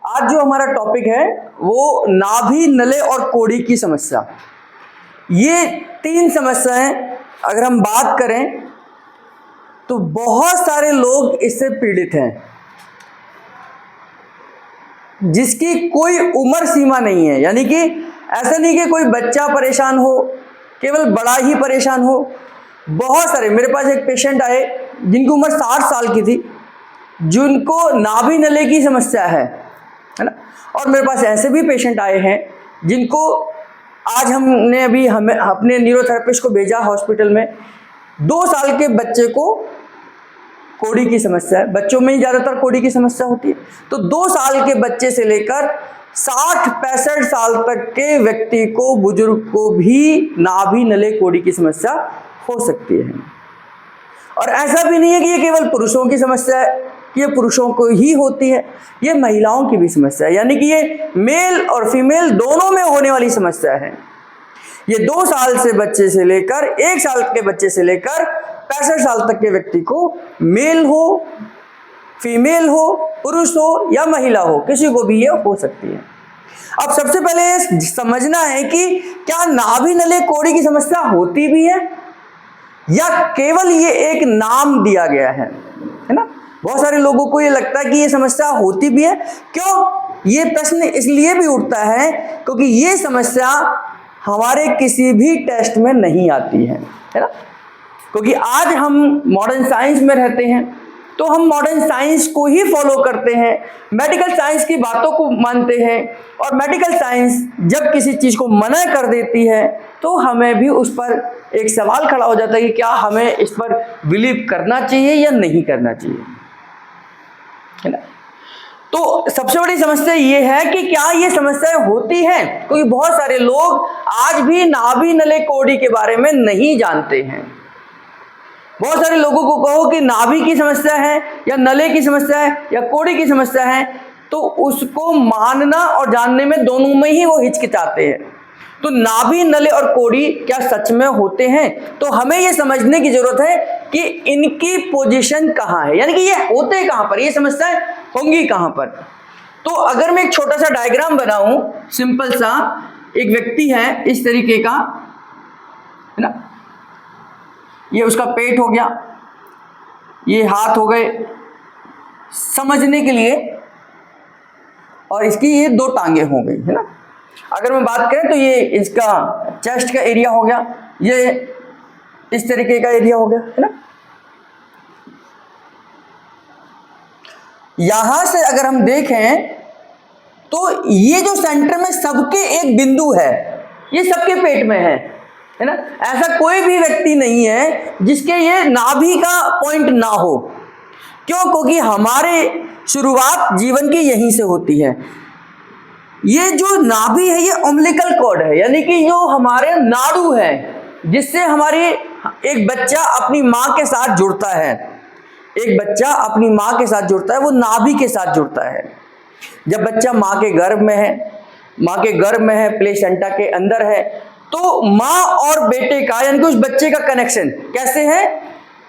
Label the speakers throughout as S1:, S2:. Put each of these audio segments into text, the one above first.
S1: आज जो हमारा टॉपिक है वो नाभि, नले और कोड़ी की समस्या। ये तीन समस्याएं अगर हम बात करें तो बहुत सारे लोग इससे पीड़ित हैं, जिसकी कोई उम्र सीमा नहीं है। यानी कि ऐसा नहीं कि कोई बच्चा परेशान हो, केवल बड़ा ही परेशान हो। बहुत सारे, मेरे पास एक पेशेंट आए जिनकी उम्र 60 साल की थी, जिनको नाभि नले की समस्या है ना। और मेरे पास ऐसे भी पेशेंट आए हैं जिनको आज हमने अभी हमें अपने न्यूरोथेरेपिस्ट को भेजा हॉस्पिटल में। 2 साल के बच्चे को कोड़ी की समस्या है, बच्चों में ही ज़्यादातर कोड़ी की समस्या होती है। तो 2 साल के बच्चे से लेकर 60-65 साल तक के व्यक्ति को, बुजुर्ग को भी नाभि नले कोड़ी की समस्या हो सकती है। और ऐसा भी नहीं है कि ये केवल पुरुषों की समस्या है, कि ये पुरुषों को ही होती है, ये महिलाओं की भी समस्या है। यानी कि ये मेल और फीमेल दोनों में होने वाली समस्या है। ये 2 साल से बच्चे से लेकर 1 साल के बच्चे से लेकर 65 साल तक के व्यक्ति को, मेल हो, फीमेल हो, पुरुष हो या महिला हो, किसी को भी ये हो सकती है। अब सबसे पहले समझना है कि क्या नाभि नले कोड़ी की समस्या होती भी है या केवल ये एक नाम दिया गया है ना। बहुत सारे लोगों को ये लगता है कि ये समस्या होती भी है। क्यों? ये प्रश्न इसलिए भी उठता है क्योंकि ये समस्या हमारे किसी भी टेस्ट में नहीं आती है ना। क्योंकि आज हम मॉडर्न साइंस में रहते हैं, तो हम मॉडर्न साइंस को ही फॉलो करते हैं, मेडिकल साइंस की बातों को मानते हैं। और मेडिकल साइंस जब किसी चीज़ को मना कर देती है तो हमें भी उस पर एक सवाल खड़ा हो जाता है कि क्या हमें इस पर बिलीव करना चाहिए या नहीं करना चाहिए, है ना। तो सबसे बड़ी समस्या ये है कि क्या ये समस्याएं होती हैं, क्योंकि बहुत सारे लोग आज भी नाभि नले कोड़ी के बारे में नहीं जानते हैं। बहुत सारे लोगों को कहो कि नाभि की समस्या है या नले की समस्या है या कोड़ी की समस्या है, तो उसको मानना और जानने में दोनों में ही वो हिचकिचाते हैं। तो नाभि नले और कोड़ी क्या सच में होते हैं? तो हमें ये समझने की जरूरत है कि इनकी पोजीशन कहाँ है, यानी कि ये होते कहाँ पर, ये समस्याएं होंगी कहाँ पर। तो अगर मैं एक छोटा सा डायग्राम बनाऊं, सिंपल सा, एक व्यक्ति है इस तरीके का, है ना। ये उसका पेट हो गया, ये हाथ हो गए समझने के लिए, और इसकी ये 2 टांगे हो गई, है ना। अगर मैं बात करें तो ये इसका चेस्ट का एरिया हो गया, ये इस तरीके का एरिया हो गया, है ना। यहां से अगर हम देखें तो ये जो सेंटर में सबके एक बिंदु है, ये सबके पेट में है ना। ऐसा कोई भी व्यक्ति नहीं है जिसके ये नाभि का पॉइंट ना हो। क्यों? क्योंकि हमारे शुरुआत जीवन की यहीं से होती है। ये जो नाभि है ये अम्बिलिकल कॉर्ड है, यानी कि जो हमारे नाड़ू है जिससे हमारी एक बच्चा अपनी माँ के साथ जुड़ता है। एक बच्चा अपनी माँ के साथ जुड़ता है, वो नाभि के साथ जुड़ता है। जब बच्चा माँ के गर्भ में है, प्लेसेंटा के अंदर है, तो माँ और बेटे का, यानी कि उस बच्चे का कनेक्शन कैसे है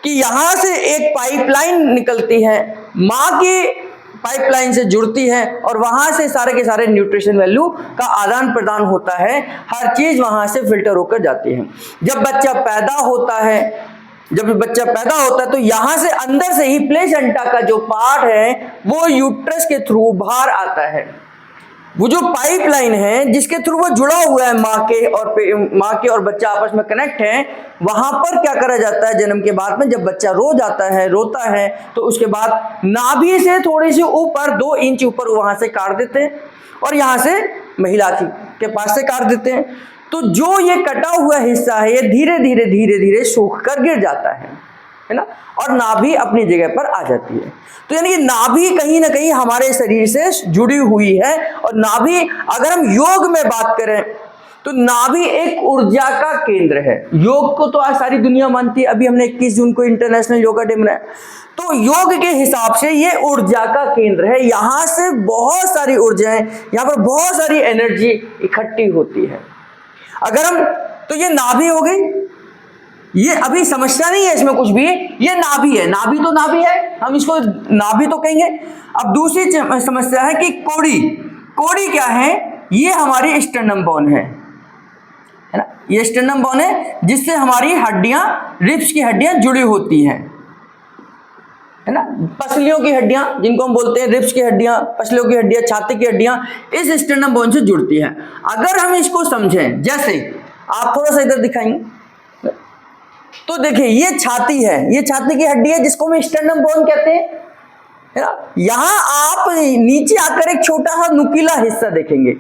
S1: कि यहां से एक पाइपलाइन निकलती है, माँ की पाइपलाइन से जुड़ती है, और वहां से सारे के सारे न्यूट्रिशन वैल्यू का आदान प्रदान होता है। हर चीज वहां से फिल्टर होकर जाती है। जब बच्चा पैदा होता है तो यहां से अंदर से ही प्लेसेंटा का जो पार्ट है वो यूट्रस के थ्रू बाहर आता है। वो जो पाइपलाइन है जिसके थ्रू वो जुड़ा हुआ है माँ के और बच्चा आपस में कनेक्ट है, वहां पर क्या करा जाता है जन्म के बाद में, जब बच्चा रोता है तो उसके बाद नाभि से थोड़ी सी ऊपर 2 इंच ऊपर वहां से काट देते हैं और यहां से महिला के पास से काट देते हैं। तो जो ये कटा हुआ हिस्सा है ये धीरे धीरे सूख कर गिर जाता है ना, और नाभि अपनी जगह पर आ जाती है। तो यानी कि नाभि कहीं ना कहीं हमारे शरीर से जुड़ी हुई है। और नाभि, अगर हम योग में बात करें तो नाभि एक ऊर्जा का केंद्र है। योग को तो आज सारी दुनिया मानती है। अभी हमने 21 जून को इंटरनेशनल योगा डे मनाया, तो योग के हिसाब से ये ऊर्जा का केंद्र है। यहां से बहुत सारी ऊर्जाएं, यहां पर बहुत सारी एनर्जी इकट्ठी होती है। अगर हम, तो ये नाभि हो गई, ये अभी समस्या नहीं है इसमें कुछ भी, ये नाभि है, नाभि तो नाभि है, हम इसको नाभि तो कहेंगे। अब दूसरी समस्या है कि कोड़ी, कोड़ी क्या है, ये हमारी स्टर्नम बोन है ना, ये स्टर्नम बोन है जिससे हमारी हड्डियां, रिब्स की हड्डियां जुड़ी होती हैं, है ना, पसलियों की हड्डियां जिनको हम बोलते हैं रिब्स की हड्डियां, पसलियों की हड्डियां, छाती की हड्डियां इस स्टर्नम बोन से जुड़ती हैं। अगर हम इसको समझें, जैसे आप थोड़ा सा इधर दिखाएंगे तो देखिए ये छाती है, ये छाती की हड्डी है जिसको हम स्टर्नम बोन कहते हैं, है ना। यहां आप नीचे आकर एक छोटा सा नुकीला हिस्सा देखेंगे,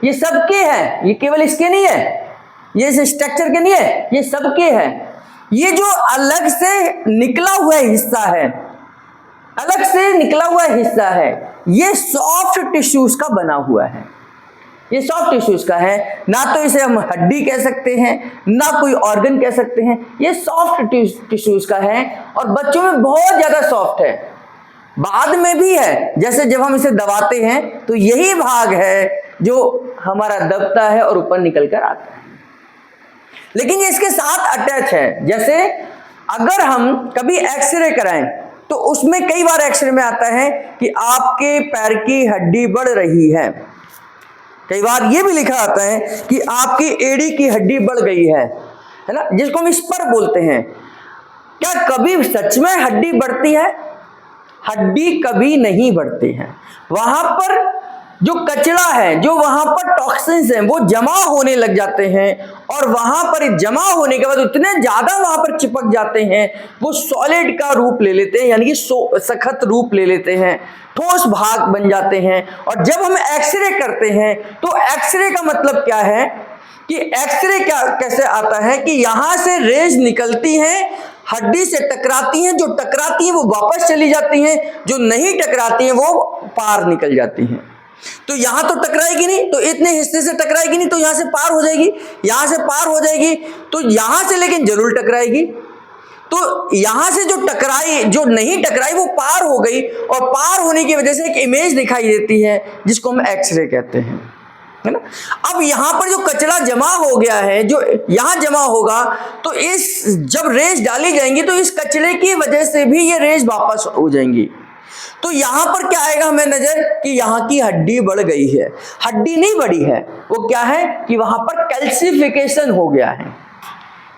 S1: ये सबके है, ये केवल इसके नहीं है, ये इस स्ट्रक्चर के नहीं है, ये सबके है। ये जो अलग से निकला हुआ हिस्सा है, अलग से निकला हुआ हिस्सा है, ये सॉफ्ट टिश्यूज का बना हुआ है, ये सॉफ्ट टिश्यूज का है, ना तो इसे हम हड्डी कह सकते हैं, ना कोई ऑर्गन कह सकते हैं, ये सॉफ्ट टिश्यूज का है और बच्चों में बहुत ज्यादा सॉफ्ट है, बाद में भी है। जैसे जब हम इसे दबाते हैं तो यही भाग है जो हमारा दबता है और ऊपर निकल कर आता है, लेकिन ये इसके साथ अटैच है। जैसे अगर हम कभी एक्सरे कराएं तो उसमें कई बार एक्सरे में आता है कि आपके पैर की हड्डी बढ़ रही है, कई बार ये भी लिखा आता है कि आपकी एड़ी की हड्डी बढ़ गई है ना, जिसको हम स्पर बोलते हैं। क्या कभी सच में हड्डी बढ़ती है? हड्डी कभी नहीं बढ़ती है। वहां पर जो कचरा है, जो वहां पर टॉक्सिन्स हैं, वो जमा होने लग जाते हैं और वहां पर जमा होने के बाद इतने ज्यादा वहां पर चिपक जाते हैं, वो सॉलिड का रूप ले लेते हैं, यानी कि सख्त रूप ले लेते हैं, ठोस भाग बन जाते हैं। और जब हम एक्सरे करते हैं तो एक्सरे का मतलब क्या है कि एक्सरे क्या कैसे आता है कि यहां से रेज निकलती हैं, हड्डी से टकराती हैं, जो टकराती हैं वो वापस चली जाती हैं, जो नहीं टकराती हैं वो पार निकल जाती हैं। तो यहां तो टकराएगी नहीं, तो इतने हिस्से से टकराएगी नहीं, तो यहां से पार हो जाएगी, यहां से पार हो जाएगी, तो यहां से लेकिन जरूर टकराएगी। तो यहां से जो टकराई, जो नहीं टकराई वो पार हो गई, और पार होने की वजह से एक इमेज दिखाई देती है जिसको हम एक्सरे कहते हैं, है ना। अब यहां पर जो कचरा जमा हो गया है, जो यहां जमा होगा, तो इस जब रेज डाली जाएंगी तो इस कचरे की वजह से भी ये रेज वापस हो जाएंगी। तो यहां पर क्या आएगा हमें नजर कि यहां की हड्डी बढ़ गई है। हड्डी नहीं बढ़ी है, वो क्या है कि वहां पर कैल्सिफिकेशन हो गया है,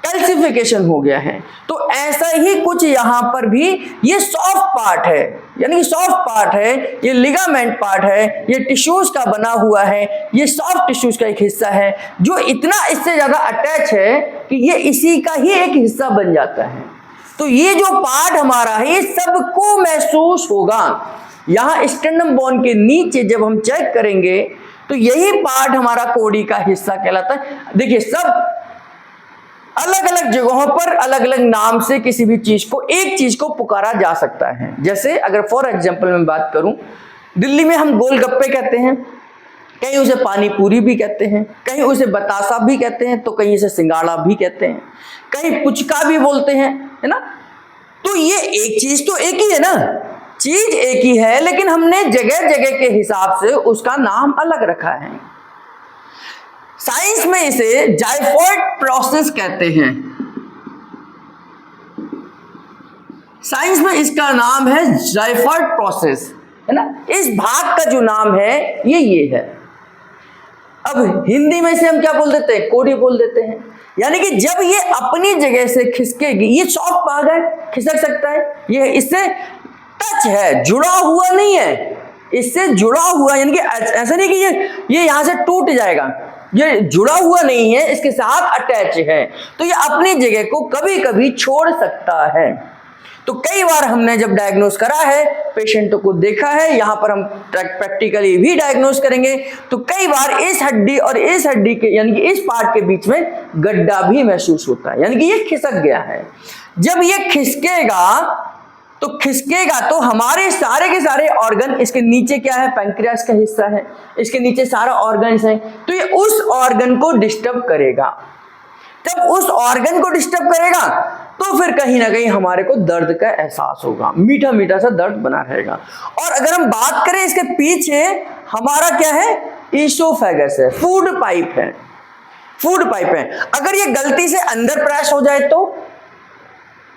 S1: कैल्सिफिकेशन हो गया है। तो ऐसा ही कुछ यहां पर भी ये सॉफ्ट पार्ट है, यानी सॉफ्ट पार्ट है, ये लिगामेंट पार्ट है, ये टिश्यूज का बना हुआ है, ये सॉफ्ट टिश्यूज का एक हिस्सा है जो इतना इससे ज्यादा अटैच है कि ये इसी का ही एक हिस्सा बन जाता है। तो ये जो पार्ट हमारा है ये सबको महसूस होगा। यहां स्टर्नम बोन के नीचे जब हम चेक करेंगे तो यही पार्ट हमारा कोड़ी का हिस्सा कहलाता है। देखिए सब अलग अलग जगहों पर अलग अलग नाम से किसी भी चीज को, एक चीज को पुकारा जा सकता है। जैसे अगर फॉर एग्जांपल मैं बात करूं, दिल्ली में हम गोलगप्पे कहते हैं, कहीं उसे पानी पूरी भी कहते हैं, कहीं उसे बतासा भी कहते हैं, तो कहीं उसे सिंगाड़ा भी कहते हैं, कहीं पुचका भी बोलते हैं, है ना। तो ये एक चीज तो एक ही है ना, चीज एक ही है, लेकिन हमने जगह जगह के हिसाब से उसका नाम अलग रखा है। साइंस में इसे जायफॉइड प्रोसेस कहते हैं, साइंस में इसका नाम है जायफॉइड प्रोसेस, है ना। इस भाग का जो नाम है ये है। अब हिंदी में इसे हम क्या बोल देते हैं? कोड़ी बोल देते हैं। यानी कि जब ये अपनी जगह से खिसकेगी, ये सॉफ्ट भाग है, खिसक सकता है, ये इससे टच है, जुड़ा हुआ नहीं है, इससे जुड़ा हुआ, यानी कि ऐसा नहीं कि ये यहां से टूट जाएगा, ये जुड़ा हुआ नहीं है, इसके साथ अटैच है, तो ये अपनी जगह को कभी कभी छोड़ सकता है। तो कई बार हमने जब डायग्नोस करा है, पेशेंटों को देखा है, यहां पर हम प्रैक्टिकली भी डायग्नोस करेंगे, तो कई बार इस हड्डी और इस हड्डी के, यानी कि इस पार्ट के बीच में गड्ढा भी महसूस होता है, यानी कि ये खिसक गया है। जब ये खिसकेगा तो हमारे सारे के सारे ऑर्गन, इसके नीचे क्या है, पैंक्रियास का हिस्सा है, इसके नीचे सारा ऑर्गन्स हैं, तो ये उस ऑर्गन को डिस्टर्ब करेगा। जब उस ऑर्गन को डिस्टर्ब करेगा तो फिर कहीं ना कहीं हमारे को दर्द का एहसास होगा, मीठा मीठा सा दर्द बना रहेगा। और अगर हम बात करें इसके पीछे, हमारा क्या है, ईसोफेगस है, फूड पाइप है। फूड पाइप है। अगर ये गलती से अंदर प्रेस हो जाए तो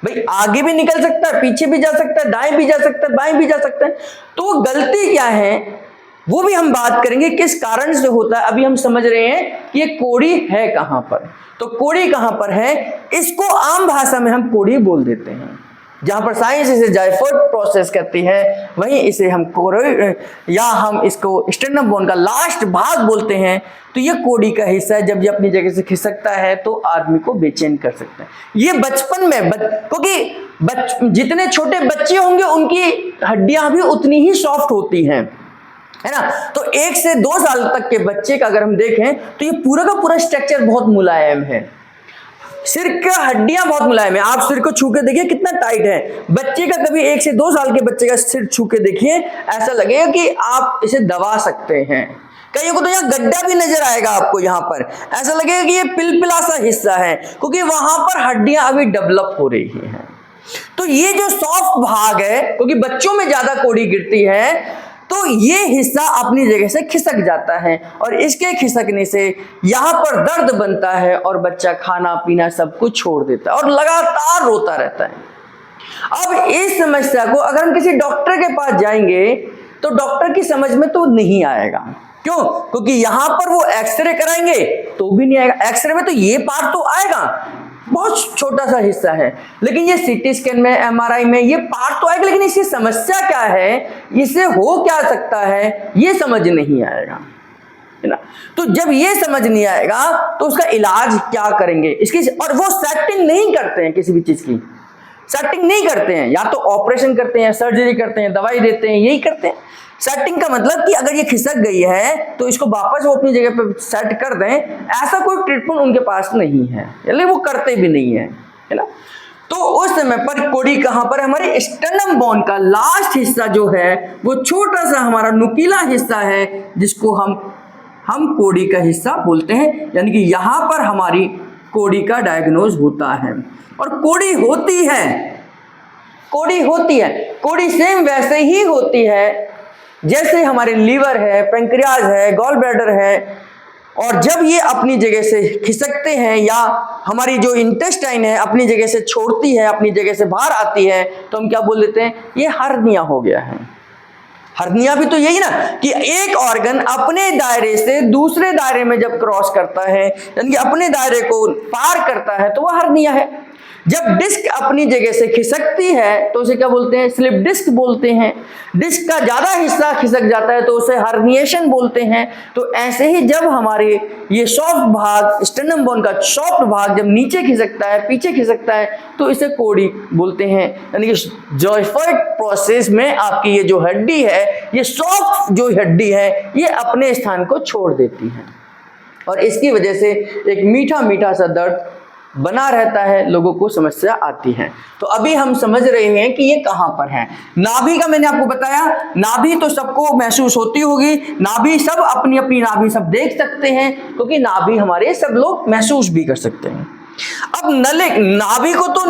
S1: भाई आगे भी निकल सकता है, पीछे भी जा सकता है, दाएं भी जा सकता है, बाएं भी जा सकता है। तो गलती क्या है वो भी हम बात करेंगे, किस कारण से होता है। अभी हम समझ रहे हैं कि ये कोड़ी है कहां पर। तो कोड़ी कहां पर है, इसको आम भाषा में हम कोड़ी बोल देते हैं। जहां पर साइंस इसे जायफोइड प्रोसेस कहती है, वहीं इसे हम या हम इसको स्टर्नम बोन का लास्ट भाग बोलते हैं। तो ये कोड़ी का हिस्सा है। जब ये अपनी जगह से खिसकता है तो आदमी को बेचैन कर सकता है। ये बचपन में क्योंकि जितने छोटे बच्चे होंगे उनकी हड्डियां भी उतनी ही सॉफ्ट होती हैं, है ना। तो 1 से 2 साल तक के बच्चे का अगर हम देखें तो ये पूरा का पूरा स्ट्रक्चर बहुत मुलायम है। सिर का हड्डियां बहुत मुलायम है। आप सिर को छू के देखिए कितना टाइट है। बच्चे का कभी 1 से 2 साल के बच्चे का सिर छू के देखिए, ऐसा लगेगा कि आप इसे दबा सकते हैं। कईयों को तो यहाँ गड्ढा भी नजर आएगा आपको, यहाँ पर ऐसा लगेगा कि ये पिलपिला सा हिस्सा है, क्योंकि वहां पर हड्डियां अभी डेवलप हो रही हैं। तो ये जो सॉफ्ट भाग है, क्योंकि बच्चों में ज्यादा कोड़ी गिरती है, तो ये हिस्सा अपनी जगह से खिसक जाता है और इसके खिसकने से यहां पर दर्द बनता है और बच्चा खाना पीना सब कुछ छोड़ देता है और लगातार रोता रहता है। अब इस समस्या को अगर हम किसी डॉक्टर के पास जाएंगे तो डॉक्टर की समझ में तो नहीं आएगा। क्यों? क्योंकि यहां पर वो एक्सरे कराएंगे तो भी नहीं आएगा। एक्सरे में तो ये पार्ट तो आएगा, बहुत छोटा सा हिस्सा है, लेकिन ये सीटी स्कैन में, एमआरआई में ये पार्ट तो आएगा, लेकिन इसकी समस्या क्या है, इसे हो क्या सकता है, ये समझ नहीं आएगा, है ना। तो जब ये समझ नहीं आएगा तो उसका इलाज क्या करेंगे इसकी। और वो सेटिंग नहीं करते हैं, किसी भी चीज की सेटिंग नहीं करते हैं। या तो ऑपरेशन करते हैं, सर्जरी करते हैं, दवाई देते हैं, यही करते हैं। सेटिंग का मतलब कि अगर ये खिसक गई है तो इसको वापस वो अपनी जगह पे सेट कर दें, ऐसा कोई ट्रीटमेंट उनके पास नहीं है, यानी वो करते भी नहीं है, है ना। तो उस समय पर कोड़ी कहां पर है, हमारे स्टर्नम बोन का लास्ट हिस्सा जो है वो छोटा सा हमारा नुकीला हिस्सा है, जिसको हम कोड़ी का हिस्सा बोलते हैं। यानी कि यहां पर हमारी कोड़ी का डायग्नोज होता है। और कोड़ी होती है, कोड़ी सेम वैसे ही होती है जैसे हमारे लीवर है, पैंक्रियाज है, गॉल ब्लैडर है। और जब ये अपनी जगह से खिसकते हैं या हमारी जो इंटेस्टाइन है अपनी जगह से छोड़ती है, अपनी जगह से बाहर आती है, तो हम क्या बोल देते हैं, ये हर्निया हो गया है। हर्निया भी तो यही ना कि एक ऑर्गन अपने दायरे से दूसरे दायरे में जब क्रॉस करता है, यानी कि अपने दायरे को पार करता है, तो वह हर्निया है। जब डिस्क अपनी जगह से खिसकती है तो उसे क्या बोलते हैं, स्लिप डिस्क बोलते हैं। डिस्क का ज्यादा हिस्सा खिसक जाता है तो उसे हर्निएशन बोलते हैं। तो ऐसे ही जब हमारे ये सॉफ्ट भाग, स्टर्नम बोन का सॉफ्ट भाग जब नीचे खिसकता है, पीछे खिसकता है, तो इसे कोड़ी बोलते हैं। यानी कि जायफोइड प्रोसेस में आपकी ये जो हड्डी है, ये सॉफ्ट जो हड्डी है, ये अपने स्थान को छोड़ देती है और इसकी वजह से एक मीठा मीठा सा दर्द बना रहता है, लोगों को समस्या आती है। तो अभी हम समझ रहे हैं कि ये कहां पर है। नाभि का मैंने आपको बताया, नाभि तो सबको महसूस होती होगी, नाभि सब अपनी अपनी नाभि सब देख सकते हैं, क्योंकि नाभि हमारे सब लोग महसूस भी कर सकते हैं। अब नाभि को तो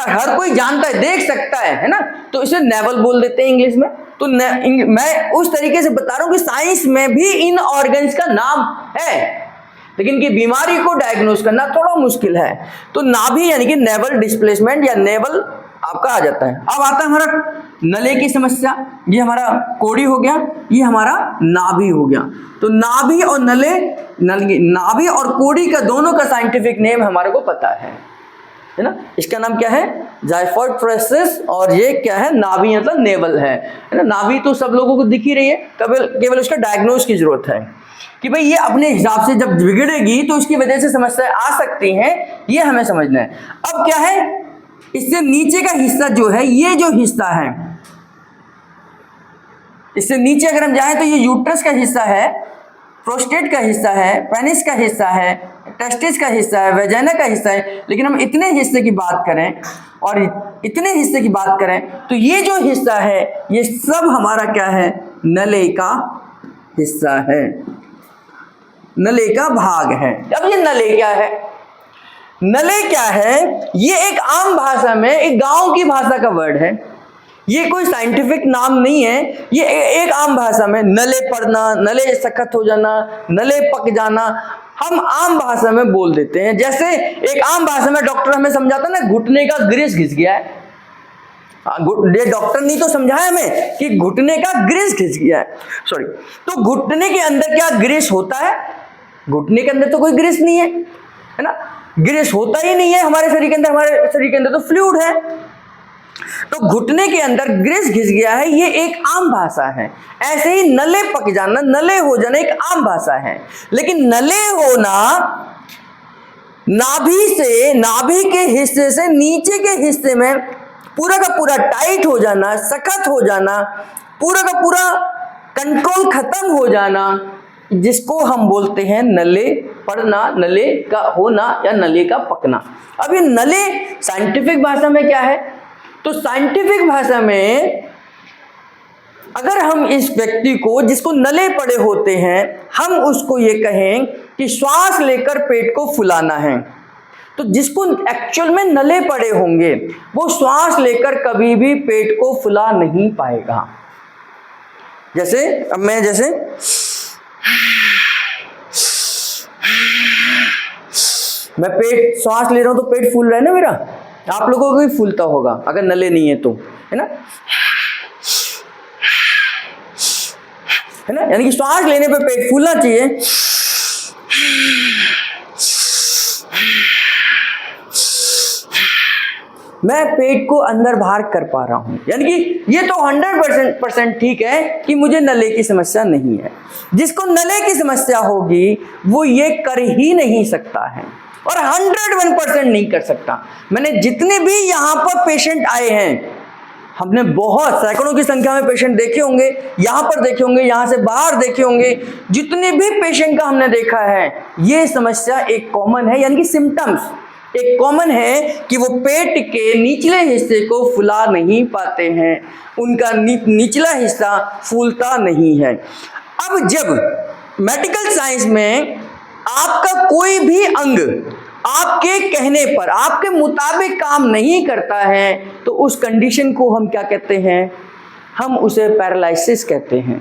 S1: हर कोई जानता है, देख सकता है ना, तो इसे नेवल बोल देते हैं इंग्लिश में। तो मैं उस तरीके से बता रहा हूं कि साइंस में भी इन ऑर्गन्स का नाम है, लेकिन की बीमारी को डायग्नोज करना थोड़ा मुश्किल है। तो नाभि यानी कि नेवल डिस्प्लेसमेंट या नेवल आपका आ जाता है। अब आता है हमारा नले की समस्या। ये हमारा कोड़ी हो गया, ये हमारा नाभि हो गया। तो नाभि और नाभि और कोड़ी का दोनों का साइंटिफिक नेम हमारे को पता है ना। इसका नाम क्या है, जायफोइड प्रोसेस, और ये क्या है, नाभि मतलब नेवल है ना। नाभि तो सब लोगों को दिख ही रही है, केवल उसका डायग्नोज की जरूरत है कि भाई ये अपने हिसाब से जब बिगड़ेगी तो इसकी वजह से समस्या आ सकती हैं, ये हमें समझना है। अब क्या है, इससे नीचे का हिस्सा जो है, ये जो हिस्सा है, इससे नीचे अगर हम जाएं तो ये यूट्रस का हिस्सा है, प्रोस्टेट का हिस्सा है, पेनिस का हिस्सा है, टेस्टिस का हिस्सा है, वेजाइना का हिस्सा है। लेकिन हम इतने हिस्से की बात करें और इतने हिस्से की बात करें तो ये जो हिस्सा है ये सब हमारा क्या है, नले का हिस्सा है, नले का भाग है। अब ये नले क्या है, नले क्या है, ये एक आम भाषा में, एक गांव की भाषा का वर्ड है, ये कोई साइंटिफिक नाम नहीं है। ये एक आम भाषा में नले पड़ना, नले सख्त हो जाना, नले पक जाना, हम आम भाषा में बोल देते हैं। जैसे एक आम भाषा में डॉक्टर हमें समझाता ना, घुटने का ग्रीस घिस गया है। ये डॉक्टर नहीं तो समझाया हमें कि घुटने का ग्रीस घिस गया है, सॉरी। तो घुटने के अंदर क्या ग्रीस होता है? घुटने के अंदर तो कोई ग्रीस नहीं है ना, ग्रीस होता ही नहीं है हमारे शरीर के अंदर। हमारे शरीर के अंदर तो फ्लूइड है। तो घुटने के अंदर ग्रीस घिस गया है, ये एक आम भाषा है। ऐसे ही नले पक जाना, नले हो जाना एक आम भाषा है। लेकिन नले होना नाभि से, नाभि के हिस्से से नीचे के हिस्से में पूरा का पूरा टाइट हो जाना, सख्त हो जाना, पूरा का पूरा कंट्रोल खत्म हो जाना, जिसको हम बोलते हैं नले पड़ना, नले का होना या नले का पकना। अब ये नले साइंटिफिक भाषा में क्या है? तो साइंटिफिक भाषा में अगर हम इस व्यक्ति को जिसको नले पड़े होते हैं, हम उसको ये कहें कि श्वास लेकर पेट को फुलाना है, तो जिसको एक्चुअल में नले पड़े होंगे वो श्वास लेकर कभी भी पेट को फुला नहीं पाएगा। जैसे अब मैं जैसे मैं पेट श्वास ले रहा हूं तो पेट फूल रहा है ना मेरा, आप लोगों को भी फूलता होगा अगर नले नहीं है तो, है ना, है ना। यानी कि श्वास लेने पे पेट फूलना चाहिए। मैं पेट को अंदर बाहर कर पा रहा हूं, यानी कि ये तो 100% ठीक है कि मुझे नले की समस्या नहीं है। जिसको नले की समस्या होगी वो ये कर ही नहीं सकता है और 101% नहीं कर सकता। मैंने जितने भी यहां पर पेशेंट आए हैं, हमने बहुत सैकड़ों की संख्या में पेशेंट देखे होंगे, यहां पर देखे होंगे, यहां से बाहर देखे होंगे, जितने भी पेशेंट का हमने देखा है ये समस्या एक कॉमन है, यानी कि सिम्टम्स एक कॉमन है कि वो पेट के निचले हिस्से को फुला नहीं पाते हैं, उनका निचला हिस्सा फूलता नहीं है। अब जब मेडिकल साइंस में आपका कोई भी अंग आपके कहने पर, आपके मुताबिक काम नहीं करता है, तो उस कंडीशन को हम क्या कहते हैं? हम उसे पैरालिसिस कहते हैं।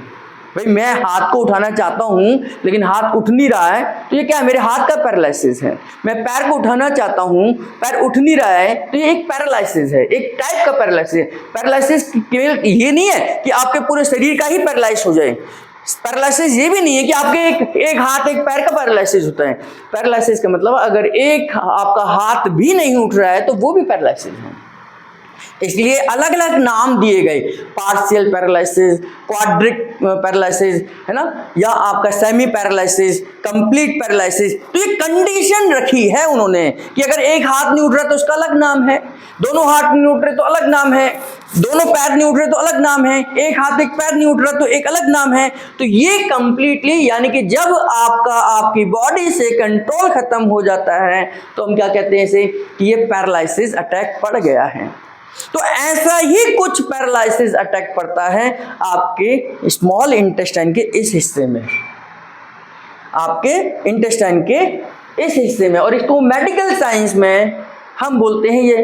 S1: भाई मैं हाथ को उठाना चाहता हूं लेकिन हाथ उठ नहीं रहा है, तो ये क्या है? मेरे हाथ का पैरालिसिस है। मैं पैर को उठाना चाहता हूं, पैर उठ नहीं रहा है, तो ये एक पैरालिसिस है, एक टाइप का पैरालिसिस है। पैरालिसिस केवल ये नहीं है कि आपके पूरे शरीर का ही पैरालाइज हो जाए। पैरालिसिस ये भी नहीं है कि आपके एक हाथ एक पैर का पैरालिसिस होता है। पैरालिसिस का मतलब अगर एक आपका हाथ भी नहीं उठ रहा है तो वो भी पैरालिसिस है। इसलिए अलग अलग नाम दिए गए, पार्शियल पैरालिसिस, क्वाड्रिक पैरालिसिस, है ना, या आपका सेमी पैरालिसिस, कंप्लीट पैरालिसिस। तो ये कंडीशन रखी है उन्होंने कि अगर एक हाथ नहीं उठ रहा तो उसका अलग नाम है, दोनों हाथ नहीं उठ रहे तो अलग नाम है, दोनों पैर नहीं उठ रहे तो अलग नाम है, एक हाथ एक पैर नहीं उठ रहा तो एक अलग नाम है। तो ये कंप्लीटली, यानी कि जब आपकी बॉडी से कंट्रोल खत्म हो जाता है तो हम क्या कहते हैं इसे कि ये पैरालिसिस अटैक पड़ गया है। तो ऐसा ही कुछ पैरालिसिस अटैक पड़ता है आपके स्मॉल इंटेस्टाइन के इस हिस्से में, आपके इंटेस्टाइन के इस हिस्से में, और इसको मेडिकल साइंस में हम बोलते हैं ये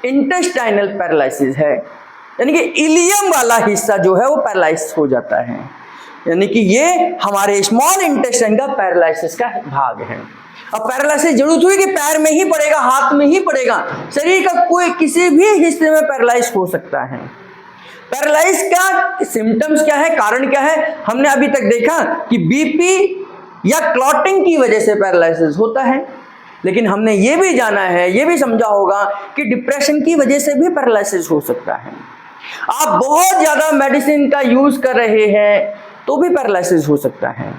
S1: इंटेस्टाइनल पैरालिसिस है। यानी कि इलियम वाला हिस्सा जो है वो पैरालाइज हो जाता है, यानी कि ये हमारे स्मॉल इंटेस्टाइन का पैरालिसिस का भाग है। अब पैरालिसिस जरूरत हुई कि पैर में ही पड़ेगा, हाथ में ही पड़ेगा, शरीर का कोई किसी भी हिस्से में पैरालाइज हो सकता है। पैरालाइज का सिम्टम्स क्या है, कारण क्या है? हमने अभी तक देखा कि बीपी या क्लॉटिंग की वजह से पैरालिसिस होता है, लेकिन हमने ये भी जाना है, ये भी समझा होगा कि डिप्रेशन की वजह से भी पैरालिसिस हो सकता है। आप बहुत ज्यादा मेडिसिन का यूज कर रहे हैं तो भी पैरालिसिस हो सकता है।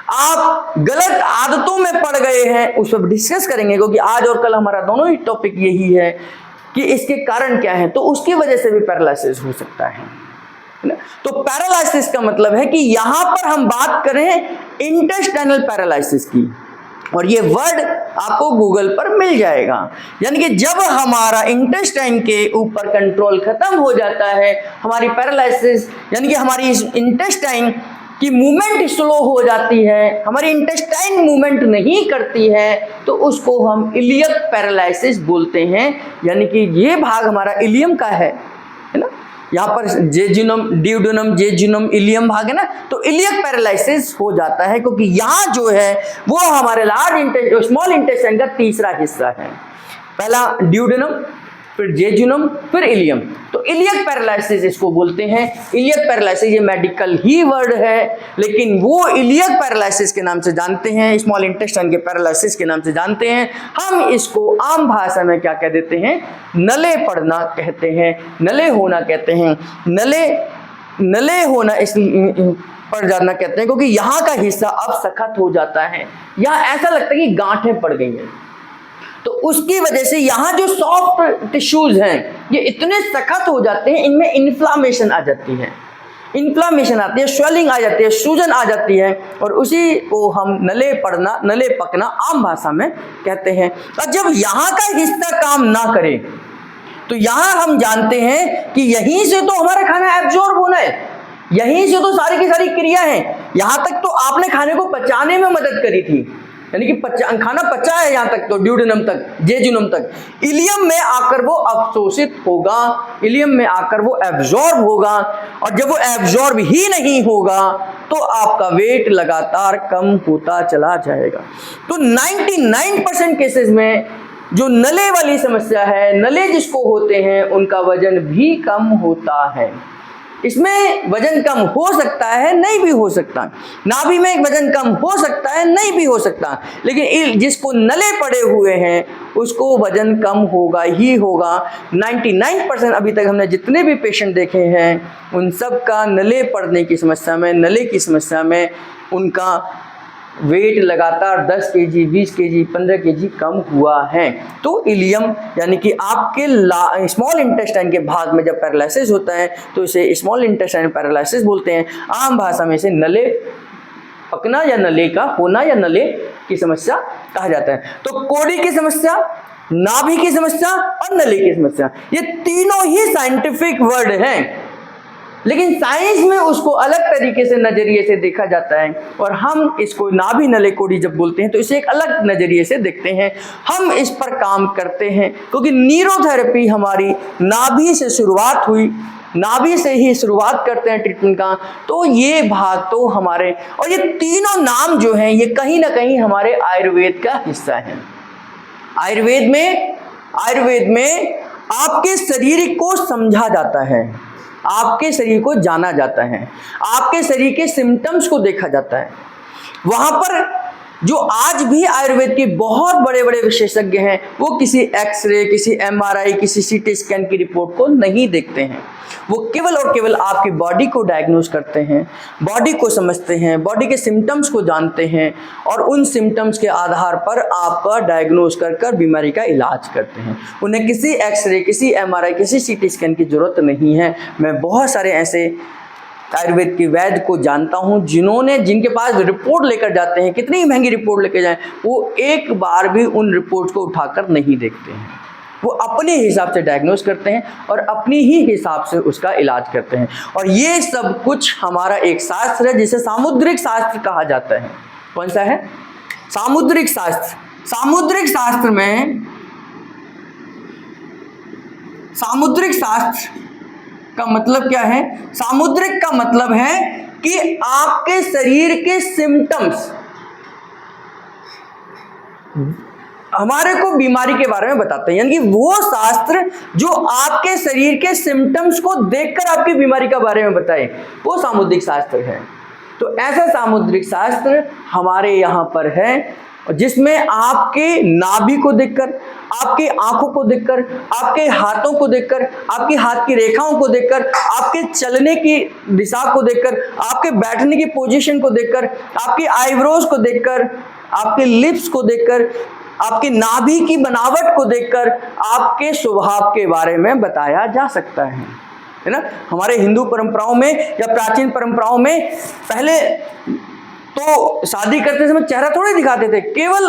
S1: आप गलत आदतों में पड़ गए हैं, उस पर डिस्कस करेंगे, क्योंकि आज और कल हमारा दोनों ही टॉपिक यही है कि इसके कारण क्या है, तो उसकी वजह से भी पैरालिसिस हो सकता है ना। तो पैरालिसिस का मतलब है कि यहां पर हम बात करें इंटेस्टाइनल पैरालिसिस की, और ये वर्ड आपको गूगल पर मिल जाएगा। यानी कि जब हमारा इंटेस्टाइन के ऊपर कंट्रोल खत्म हो जाता है, हमारी पैरालिसिस यानी कि हमारी इंटेस्टाइन की मूवमेंट स्लो हो जाती है, हमारी इंटेस्टाइन मूवमेंट नहीं करती है, तो उसको हम इलियक पैरालिसिस बोलते हैं। यानी कि ये भाग हमारा इलियम का है ना, यहाँ पर जेजुनम, ड्यूडेनम, जेजुनम, इलियम भाग है ना, तो इलियक पैरालिसिस हो जाता है क्योंकि यहाँ जो है वो हमारे स्मॉल इंटेस्टाइन का तीसरा हिस्सा है। पहला ड्यूडेनम, फिर जेजुनम, फिर इलियम, तो इलियक पैरालिसिस इसको बोलते हैं। इलियक पैरालिसिस ये मेडिकल ही वर्ड है, लेकिन वो इलियक पैरालिसिस के नाम से जानते हैं, स्मॉल इंटेस्टाइन के पैरालिसिस के नाम से जानते हैं। हम इसको आम भाषा में क्या कह देते हैं, नले पड़ना कहते हैं, नले होना कहते हैं। नले होना इस पड़ जाना कहते हैं क्योंकि यहाँ का हिस्सा अब सख्त हो जाता है, यहाँ ऐसा लगता है कि गांठें पड़ गई हैं, तो उसकी वजह से यहाँ जो सॉफ्ट टिश्यूज हैं ये इतने सख्त हो जाते हैं, इनमें इन्फ्लामेशन आ जाती है, इन्फ्लामेशन आती है, स्वेलिंग आ जाती है, सूजन आ जाती है, और उसी को हम नले पड़ना, नले पकना आम भाषा में कहते हैं। और जब यहाँ का हिस्सा काम ना करे तो यहाँ हम जानते हैं कि यहीं से तो हमारा खाना एब्जॉर्ब होना है, यहीं से तो सारी की सारी क्रिया है। यहाँ तक तो आपने खाने को पचाने में मदद करी थी, यानी कि खाना पचा है यहाँ तक, तो ड्यूडेनम तक, जेजुनम तक। इलियम में आकर वो अवशोषित होगा, इलियम में आकर वो एब्जॉर्ब होगा, और जब वो एब्जॉर्ब ही नहीं होगा तो आपका वेट लगातार कम होता चला जाएगा। तो 99% केसेस में जो नले वाली समस्या है, नले जिसको होते हैं, उनका वजन भी कम होता है। इसमें वजन कम हो सकता है, नहीं भी हो सकता, नाभि में वजन कम हो सकता है, नहीं भी हो सकता, लेकिन जिसको नले पड़े हुए हैं उसको वजन कम होगा ही होगा। 99% अभी तक हमने जितने भी पेशेंट देखे हैं उन सब का नले पड़ने की समस्या में, नले की समस्या में उनका वेट लगातार 10 केजी, 20 केजी, 15 केजी कम हुआ है। तो इलियम यानी कि आपके स्मॉल इंटेस्टाइन के भाग में जब पैरालिसिस होता है तो इसे स्मॉल इंटेस्टाइन पैरालिसिस बोलते हैं। आम भाषा में इसे नले पकना या नले का होना या नले की समस्या कहा जाता है। तो कोड़ी की समस्या, नाभि की समस्या और नले की समस्या, ये तीनों ही साइंटिफिक वर्ड हैं, लेकिन साइंस में उसको अलग तरीके से नजरिए से देखा जाता है, और हम इसको नाभि नले कोड़ी जब बोलते हैं तो इसे एक अलग नजरिए से देखते हैं। हम इस पर काम करते हैं क्योंकि न्यूरोथेरेपी हमारी नाभि से शुरुआत हुई, नाभि से ही शुरुआत करते हैं ट्रीटमेंट का। तो ये भाग तो हमारे, और ये तीनों नाम जो हैं ये कहीं ना कहीं हमारे आयुर्वेद का हिस्सा है। आयुर्वेद में आपके शरीर को समझा जाता है, आपके शरीर को जाना जाता है, आपके शरीर के सिम्टम्स को देखा जाता है। वहां पर जो आज भी आयुर्वेद के बहुत बड़े बड़े विशेषज्ञ हैं वो किसी एक्सरे, किसी एमआरआई, किसी सीटी स्कैन की रिपोर्ट को नहीं देखते हैं, वो केवल और केवल आपकी बॉडी को डायग्नोज करते हैं, बॉडी को समझते हैं, बॉडी के सिम्टम्स को जानते हैं, और उन सिम्टम्स के आधार पर आपका डायग्नोज कर बीमारी का इलाज करते हैं। उन्हें किसी एक्सरे, किसी एमआरआई, किसी सीटी स्कैन की जरूरत नहीं है। मैं बहुत सारे ऐसे आयुर्वेद के वैद्य को जानता हूं जिनके पास रिपोर्ट लेकर जाते हैं, कितनी महंगी रिपोर्ट लेकर जाएं, वो एक बार भी उन रिपोर्ट को उठाकर नहीं देखते हैं, वो अपने हिसाब से डायग्नोज करते हैं और अपनी ही हिसाब से उसका इलाज करते हैं। और ये सब कुछ हमारा एक शास्त्र है जिसे सामुद्रिक शास्त्र कहा जाता है। कौन सा है? सामुद्रिक शास्त्र। सामुद्रिक शास्त्र में, सामुद्रिक शास्त्र का मतलब क्या है? सामुद्रिक का मतलब है कि आपके शरीर के सिम्टम्स हमारे को बीमारी के बारे में बताते हैं, यानी कि वो शास्त्र जो आपके शरीर के सिम्टम्स को देखकर आपकी बीमारी के बारे में बताए, वो सामुद्रिक शास्त्र है। तो ऐसा सामुद्रिक शास्त्र हमारे यहाँ पर है जिसमें आपके नाभि को देखकर, आपके आंखों को देखकर, आपके हाथों को देखकर, आपकी हाथ की रेखाओं को देखकर, आपके चलने की दिशा को देखकर, आपके बैठने की पोजीशन को देखकर, आपकी आईब्रोज को देखकर, आपके लिप्स को देखकर, आपकी नाभि की बनावट को देखकर आपके स्वभाव के बारे में बताया जा सकता है ना। हमारे हिंदू परंपराओं में या प्राचीन परंपराओं में पहले तो शादी करते समय चेहरा थोड़े दिखाते थे, केवल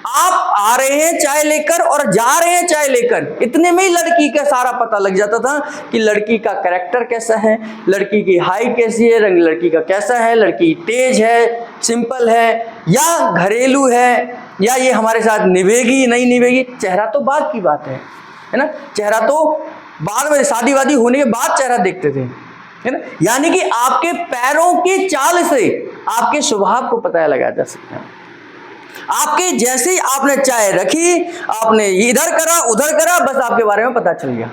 S1: आप आ रहे हैं चाय लेकर और जा रहे हैं चाय लेकर, इतने में ही लड़की का सारा पता लग जाता था कि लड़की का कैरेक्टर कैसा है, लड़की की हाइट कैसी है, रंग लड़की का कैसा है, लड़की तेज है, सिंपल है या घरेलू है, या ये हमारे साथ निभेगी नहीं निभेगी। चेहरा तो बात की बात है ना, चेहरा तो बाद में शादी वादी होने के बाद चेहरा देखते थे, है ना। यानी कि आपके पैरों की चाल से आपके स्वभाव को पता लगाया जा सकता है। आपके जैसे ही आपने चाय रखी, आपने इधर करा उधर करा, बस आपके बारे में पता चल गया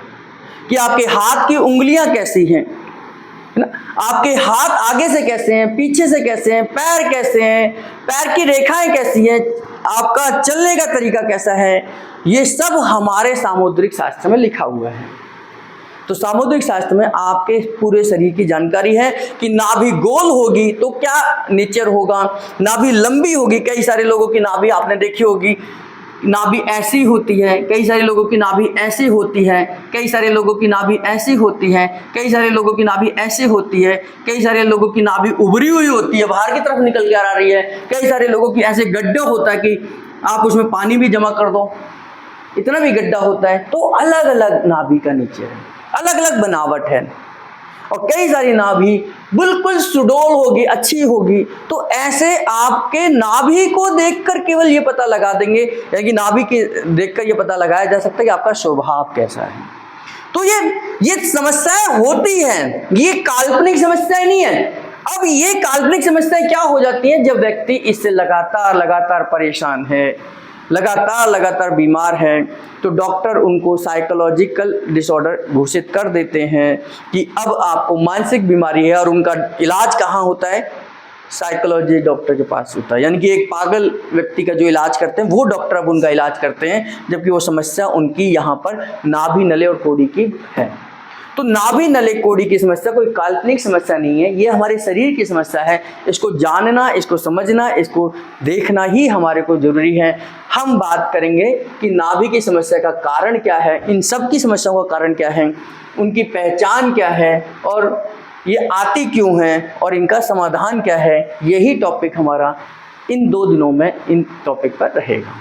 S1: कि आपके हाथ की उंगलियां कैसी हैं, है ना। आपके हाथ आगे से कैसे हैं, पीछे से कैसे हैं, पैर कैसे हैं, पैर की रेखाएं कैसी हैं, आपका चलने का तरीका कैसा है, ये सब हमारे सामुद्रिक शास्त्र में लिखा हुआ है। तो सामुद्रिक शास्त्र में आपके पूरे शरीर की जानकारी है कि नाभि गोल होगी तो क्या नेचर होगा, नाभि लंबी होगी, कई सारे लोगों की नाभि आपने देखी होगी, नाभि ऐसी होती है, कई सारे लोगों की नाभि ऐसी होती है, कई सारे लोगों की नाभि ऐसी होती है, कई सारे लोगों की नाभि ऐसी होती है, कई सारे लोगों की नाभि उभरी हुई होती है, बाहर की तरफ निकल के आ रही है, कई सारे लोगों की ऐसे गड्ढा होता है कि आप उसमें पानी भी जमा कर दो, इतना भी गड्ढा होता है। तो अलग अलग नाभि का नेचर है, अलग अलग बनावट है, और कई सारी नाभि बिल्कुल सुडौल होगी, अच्छी होगी। तो ऐसे आपके नाभि को देखकर केवल ये पता लगा देंगे, यानी कि नाभि के देखकर ये पता लगाया जा सकता है कि आपका स्वभाव कैसा है। तो ये समस्याएं होती हैं, ये काल्पनिक समस्याएं नहीं है। अब ये काल्पनिक समस्याएं क्या हो जाती हैं, जब व्यक्ति इससे लगातार परेशान है, लगातार बीमार है, तो डॉक्टर उनको साइकोलॉजिकल डिसऑर्डर घोषित कर देते हैं कि अब आपको मानसिक बीमारी है, और उनका इलाज कहाँ होता है, साइकोलॉजी डॉक्टर के पास होता है। यानी कि एक पागल व्यक्ति का जो इलाज करते हैं वो डॉक्टर अब उनका इलाज करते हैं, जबकि वो समस्या उनकी यहाँ पर नाभि नले और कोड़ी की है। तो नाभि नले कोड़ी की समस्या कोई काल्पनिक समस्या नहीं है, ये हमारे शरीर की समस्या है। इसको जानना, इसको समझना, इसको देखना ही हमारे को जरूरी है। हम बात करेंगे कि नाभि की समस्या का कारण क्या है, इन सब की समस्याओं का कारण क्या है, उनकी पहचान क्या है, और ये आती क्यों हैं, और इनका समाधान क्या है। यही टॉपिक हमारा इन 2 दिनों में इन टॉपिक पर रहेगा।